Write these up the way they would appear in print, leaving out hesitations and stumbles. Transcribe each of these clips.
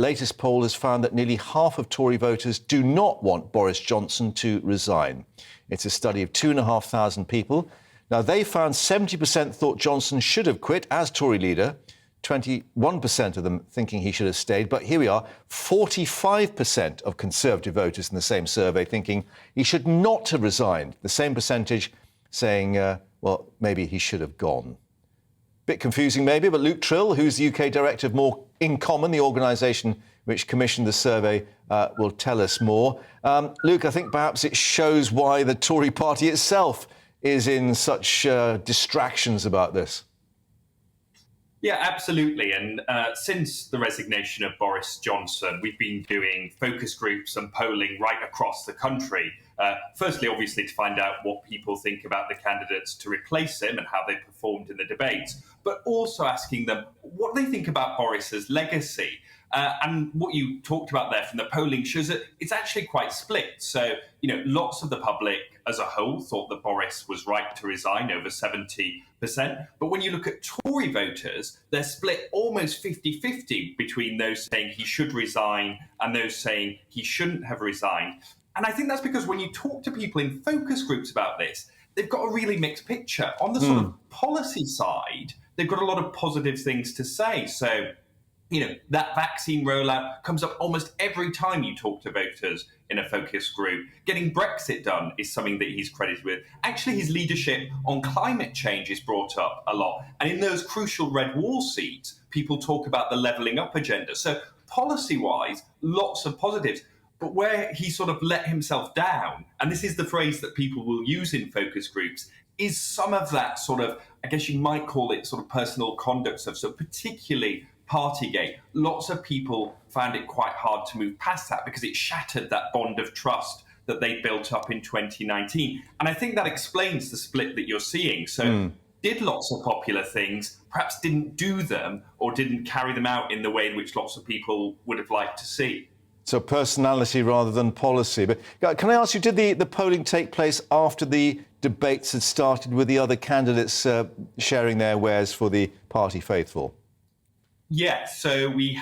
latest poll has found that nearly half of Tory voters do not want Boris Johnson to resign. It's a study of 2,500 people. Now, they found 70% thought Johnson should have quit as Tory leader, 21% of them thinking he should have stayed. But here we are, 45% of Conservative voters in the same survey thinking he should not have resigned. The same percentage saying, well, maybe he should have gone. Bit confusing maybe, but Luke Tryl, who's the UK director of More in Common, the organisation which commissioned the survey, will tell us more. Luke, I think perhaps it shows why the Tory party itself is in such distractions about this. Yeah, absolutely. And since the resignation of Boris Johnson, we've been doing focus groups and polling right across the country. Firstly, obviously, to find out what people think about the candidates to replace him and how they performed in the debates, but also asking them what they think about Boris's legacy. And what you talked about there from the polling shows that it's actually quite split. So, lots of the public as a whole thought that Boris was right to resign, over 70%. But when you look at Tory voters, they're split almost 50-50 between those saying he should resign and those saying he shouldn't have resigned. And I think that's because when you talk to people in focus groups about this, they've got a really mixed picture. On the sort of policy side, they've got a lot of positive things to say. So, that vaccine rollout comes up almost every time you talk to voters in a focus group. Getting Brexit done is something that he's credited with. Actually, his leadership on climate change is brought up a lot. And in those crucial red wall seats, people talk about the levelling up agenda. So policy-wise, lots of positives. But where he sort of let himself down, and this is the phrase that people will use in focus groups, is some of that sort of, I guess you might call it sort of personal conduct stuff. So particularly Partygate, lots of people found it quite hard to move past that because it shattered that bond of trust that they built up in 2019. And I think that explains the split that you're seeing. So did lots of popular things, perhaps didn't do them or didn't carry them out in the way in which lots of people would have liked to see. So personality rather than policy. But can I ask you, did the polling take place after the debates had started with the other candidates sharing their wares for the party faithful? Yeah, so we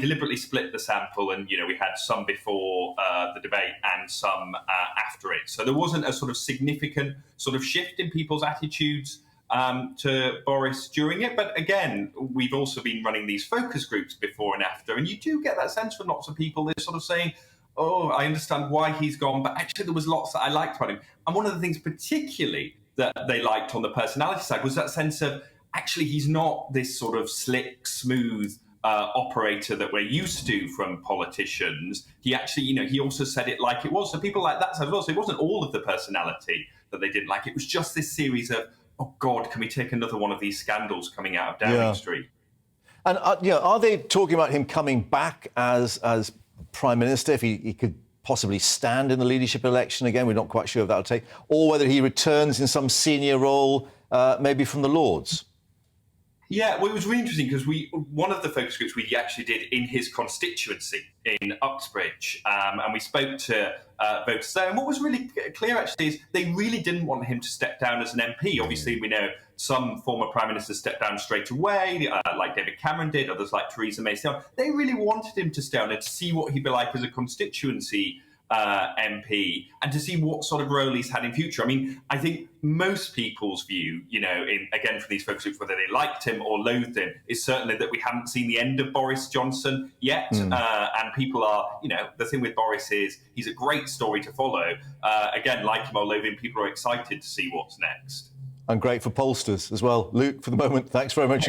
deliberately split the sample, and we had some before the debate and some after it. So there wasn't a sort of significant sort of shift in people's attitudes to Boris during it. But again, we've also been running these focus groups before and after, and you do get that sense from lots of people. They're sort of saying, "Oh, I understand why he's gone, but actually there was lots that I liked about him." And one of the things particularly that they liked on the personality side was that sense of, actually, he's not this sort of slick, smooth operator that we're used to from politicians. He actually, he also said it like it was. So people like that side as well. So it wasn't all of the personality that they didn't like. It was just this series of, oh, God, can we take another one of these scandals coming out of Downing Street? And, are they talking about him coming back as Prime Minister, if he could possibly stand in the leadership election again? We're not quite sure if that'll take. Or whether he returns in some senior role, maybe from the Lords. Yeah, well, it was really interesting because one of the focus groups we actually did in his constituency in Uxbridge, and we spoke to voters there. And what was really clear, actually, is they really didn't want him to step down as an MP. Obviously, we know some former prime ministers stepped down straight away, like David Cameron did, others like Theresa May. They really wanted him to stay on and to see what he'd be like as a constituency MP and to see what sort of role he's had in future. I mean, I think most people's view, again, for these focus groups, whether they liked him or loathed him, is certainly that we haven't seen the end of Boris Johnson yet. And people are, the thing with Boris is he's a great story to follow. Again, like him or loathe him, people are excited to see what's next. And great for pollsters as well. Luke, for the moment, thanks very much.